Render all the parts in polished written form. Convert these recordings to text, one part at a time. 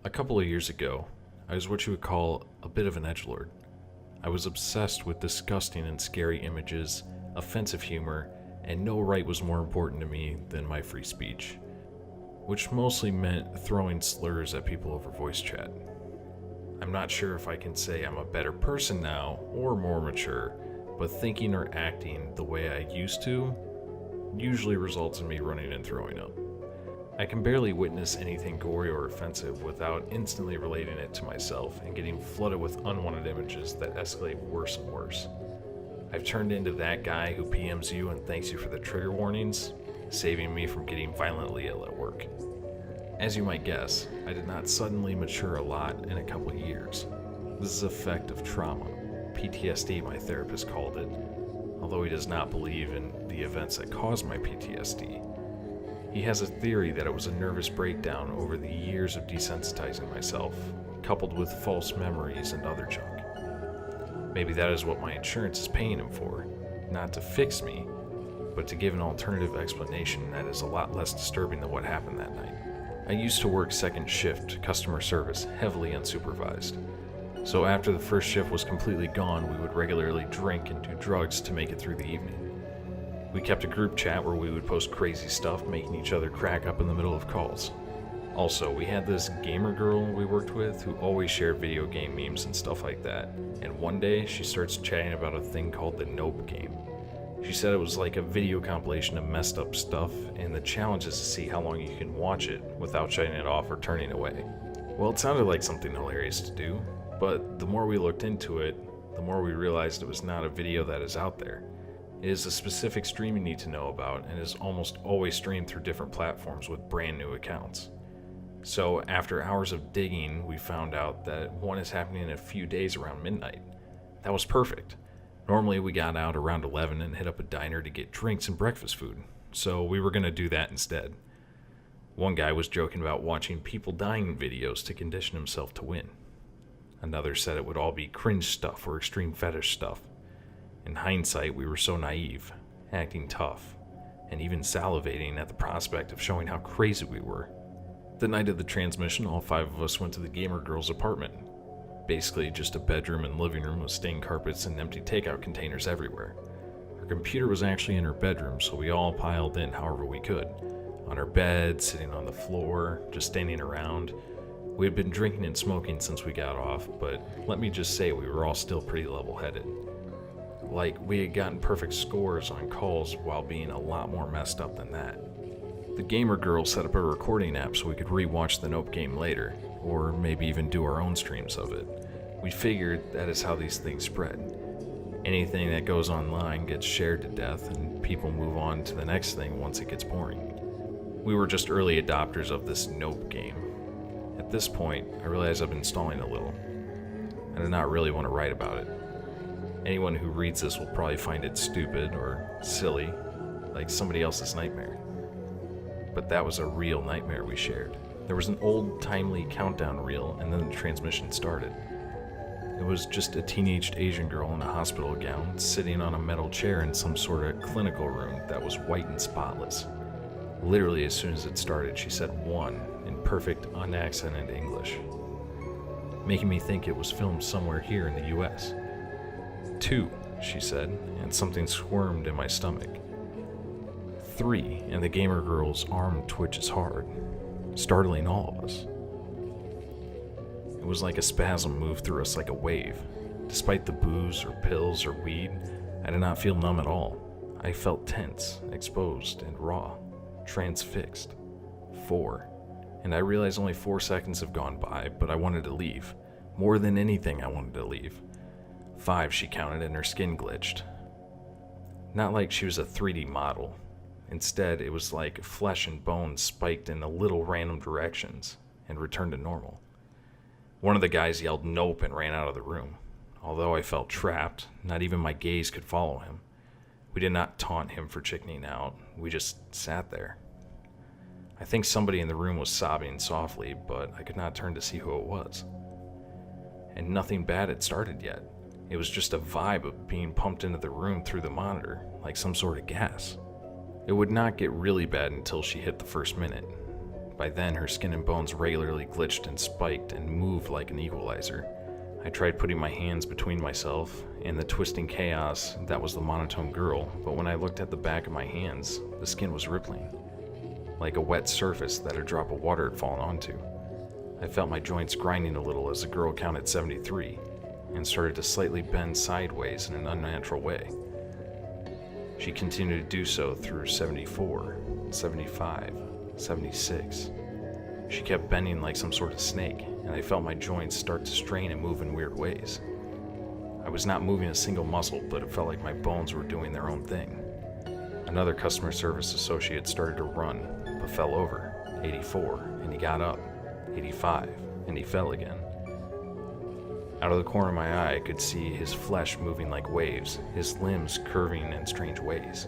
A couple of years ago, I was what you would call a bit of an edgelord. I was obsessed with disgusting and scary images, offensive humor, and no right was more important to me than my free speech, which mostly meant throwing slurs at people over voice chat. I'm not sure if I can say I'm a better person now or more mature, but thinking or acting the way I used to usually results in me running and throwing up. I can barely witness anything gory or offensive without instantly relating it to myself and getting flooded with unwanted images that escalate worse and worse. I've turned into that guy who PMs you and thanks you for the trigger warnings, saving me from getting violently ill at work. As you might guess, I did not suddenly mature a lot in a couple of years. This is an effect of trauma. PTSD, my therapist called it, although he does not believe in the events that caused my PTSD. He has a theory that it was a nervous breakdown over the years of desensitizing myself, coupled with false memories and other junk. Maybe that is what my insurance is paying him for, not to fix me, but to give an alternative explanation that is a lot less disturbing than what happened that night. I used to work second shift customer service, heavily unsupervised. So after the first shift was completely gone, we would regularly drink and do drugs to make it through the evening. We kept a group chat where we would post crazy stuff, making each other crack up in the middle of calls. Also, we had this gamer girl we worked with who always shared video game memes and stuff like that, and one day she starts chatting about a thing called the Nope game. She said it was like a video compilation of messed up stuff, and the challenge is to see how long you can watch it without shutting it off or turning away. Well, it sounded like something hilarious to do, but the more we looked into it, the more we realized it was not a video that is out there. It is a specific stream you need to know about and is almost always streamed through different platforms with brand new accounts. So after hours of digging, we found out that one is happening in a few days around midnight. That was perfect. Normally we got out around 11 and hit up a diner to get drinks and breakfast food, so we were going to do that instead. One guy was joking about watching people dying videos to condition himself to win. Another said it would all be cringe stuff or extreme fetish stuff. In hindsight, we were so naive, acting tough, and even salivating at the prospect of showing how crazy we were. The night of the transmission, all 5 of us went to the gamer girl's apartment. Basically just a bedroom and living room with stained carpets and empty takeout containers everywhere. Her computer was actually in her bedroom, so we all piled in however we could. On her bed, sitting on the floor, just standing around. We had been drinking and smoking since we got off, but let me just say we were all still pretty level-headed. Like, we had gotten perfect scores on calls while being a lot more messed up than that. The gamer girl set up a recording app so we could re-watch the Nope game later, or maybe even do our own streams of it. We figured that is how these things spread. Anything that goes online gets shared to death, and people move on to the next thing once it gets boring. We were just early adopters of this Nope game. At this point, I realized I've been stalling a little. I did not really want to write about it. Anyone who reads this will probably find it stupid or silly, like somebody else's nightmare. But that was a real nightmare we shared. There was an old, timely countdown reel, and then the transmission started. It was just a teenaged Asian girl in a hospital gown, sitting on a metal chair in some sort of clinical room that was white and spotless. Literally, as soon as it started, she said "one" in perfect, unaccented English, making me think it was filmed somewhere here in the US. "Two," she said, and something squirmed in my stomach. 3, and the gamer girl's arm twitches hard, startling all of us. It was like a spasm moved through us like a wave. Despite the booze or pills or weed, I did not feel numb at all. I felt tense, exposed, and raw, transfixed. 4, and I realized only 4 seconds have gone by, but I wanted to leave. More than anything, I wanted to leave. 5, she counted, and her skin glitched. Not like she was a 3D model. Instead, it was like flesh and bone spiked in a little random directions and returned to normal. One of the guys yelled "Nope" and ran out of the room. Although I felt trapped, not even my gaze could follow him. We did not taunt him for chickening out. We just sat there. I think somebody in the room was sobbing softly, but I could not turn to see who it was. And nothing bad had started yet. It was just a vibe of being pumped into the room through the monitor, like some sort of gas. It would not get really bad until she hit the first minute. By then, her skin and bones regularly glitched and spiked and moved like an equalizer. I tried putting my hands between myself and the twisting chaos that was the monotone girl, but when I looked at the back of my hands, the skin was rippling, like a wet surface that a drop of water had fallen onto. I felt my joints grinding a little as the girl counted 73 and started to slightly bend sideways in an unnatural way. She continued to do so through 74, 75, 76. She kept bending like some sort of snake, and I felt my joints start to strain and move in weird ways. I was not moving a single muscle, but it felt like my bones were doing their own thing. Another customer service associate started to run, but fell over, 84, and he got up, 85, and he fell again. Out of the corner of my eye, I could see his flesh moving like waves, his limbs curving in strange ways.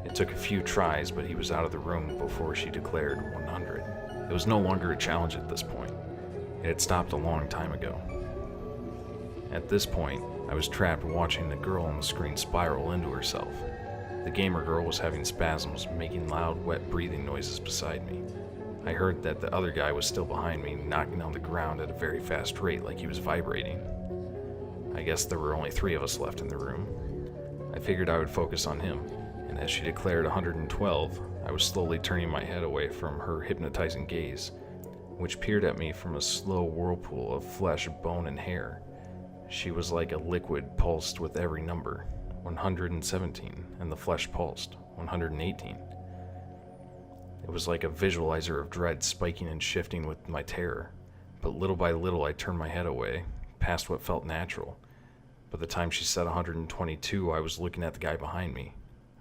It took a few tries, but he was out of the room before she declared 100. It was no longer a challenge at this point. It had stopped a long time ago. At this point, I was trapped watching the girl on the screen spiral into herself. The gamer girl was having spasms, making loud, wet breathing noises beside me. I heard that the other guy was still behind me, knocking on the ground at a very fast rate like he was vibrating. I guess there were only 3 of us left in the room. I figured I would focus on him, and as she declared 112, I was slowly turning my head away from her hypnotizing gaze, which peered at me from a slow whirlpool of flesh, bone, and hair. She was like a liquid pulsed with every number, 117, and the flesh pulsed, 118. It was like a visualizer of dread spiking and shifting with my terror, but little by little I turned my head away, past what felt natural. By the time she said 122, I was looking at the guy behind me.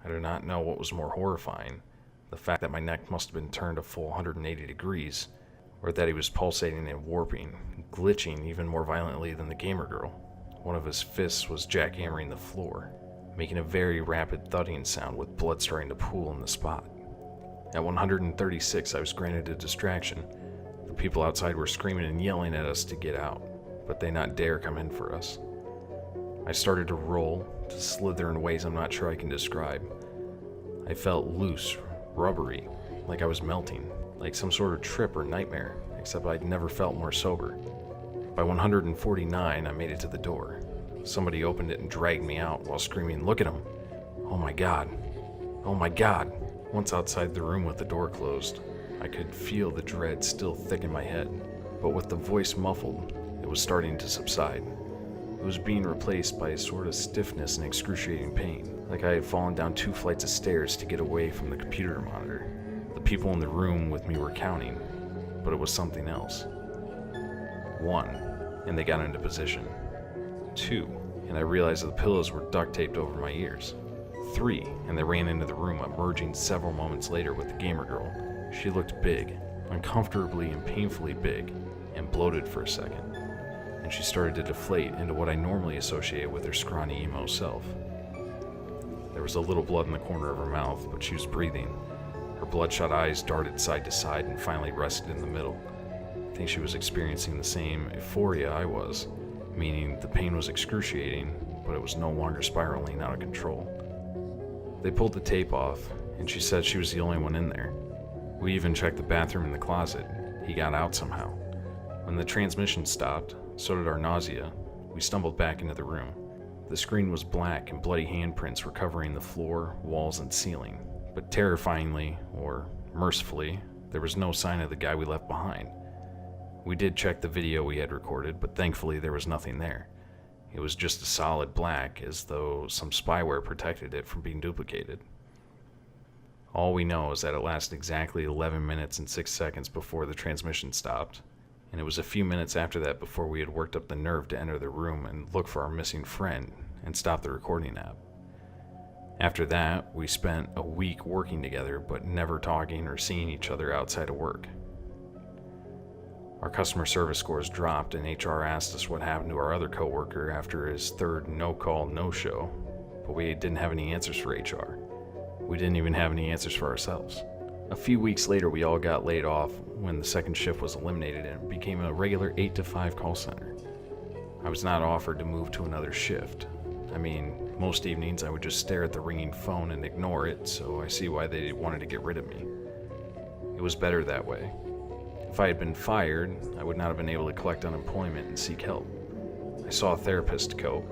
I do not know what was more horrifying, the fact that my neck must have been turned a full 180 degrees, or that he was pulsating and warping, glitching even more violently than the gamer girl. One of his fists was jackhammering the floor, making a very rapid thudding sound with blood starting to pool in the spot. At 136, I was granted a distraction. The people outside were screaming and yelling at us to get out, but they not dare come in for us. I started to roll, to slither in ways I'm not sure I can describe. I felt loose, rubbery, like I was melting, like some sort of trip or nightmare, except I'd never felt more sober. By 149, I made it to the door. Somebody opened it and dragged me out while screaming, "Look at him! Oh my God! Oh my God!" Once outside the room with the door closed, I could feel the dread still thick in my head, but with the voice muffled, it was starting to subside. It was being replaced by a sort of stiffness and excruciating pain, like I had fallen down 2 flights of stairs to get away from the computer monitor. The people in the room with me were counting, but it was something else. 1, and they got into position. 2, and I realized that the pillows were duct taped over my ears. 3, and they ran into the room, emerging several moments later with the gamer girl. She looked big, uncomfortably and painfully big, and bloated for a second, and she started to deflate into what I normally associate with her scrawny emo self. There was a little blood in the corner of her mouth, but she was breathing. Her bloodshot eyes darted side to side and finally rested in the middle. I think she was experiencing the same euphoria I was, meaning the pain was excruciating, but it was no longer spiraling out of control. They pulled the tape off, and she said she was the only one in there. We even checked the bathroom and the closet. He got out somehow. When the transmission stopped, so did our nausea. We stumbled back into the room. The screen was black and bloody handprints were covering the floor, walls, and ceiling. But terrifyingly, or mercifully, there was no sign of the guy we left behind. We did check the video we had recorded, but thankfully there was nothing there. It was just a solid black, as though some spyware protected it from being duplicated. All we know is that it lasted exactly 11 minutes and 6 seconds before the transmission stopped, and it was a few minutes after that before we had worked up the nerve to enter the room and look for our missing friend and stop the recording app. After that, we spent a week working together, but never talking or seeing each other outside of work. Our customer service scores dropped, and HR asked us what happened to our other coworker after his 3rd no-call, no-show, but we didn't have any answers for HR. We didn't even have any answers for ourselves. A few weeks later, we all got laid off when the second shift was eliminated and it became a regular 8 to 5 call center. I was not offered to move to another shift. I mean, most evenings I would just stare at the ringing phone and ignore it, so I see why they wanted to get rid of me. It It was better that way. If I had been fired, I would not have been able to collect unemployment and seek help. I saw a therapist to cope,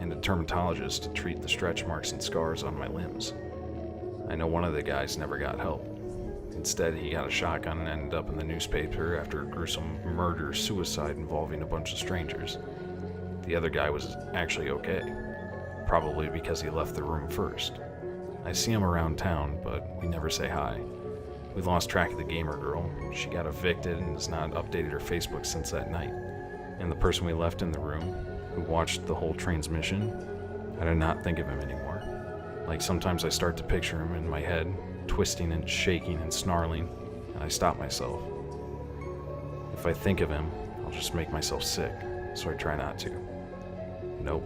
and a dermatologist to treat the stretch marks and scars on my limbs. I know one of the guys never got help. Instead, he got a shotgun and ended up in the newspaper after a gruesome murder-suicide involving a bunch of strangers. The other guy was actually okay, probably because he left the room first. I see him around town, but we never say hi. We lost track of the gamer girl. She got evicted and has not updated her Facebook since that night. And the person we left in the room, who watched the whole transmission, I do not think of him anymore. Like sometimes I start to picture him in my head, twisting and shaking and snarling, and I stop myself. If I think of him, I'll just make myself sick, so I try not to. Nope.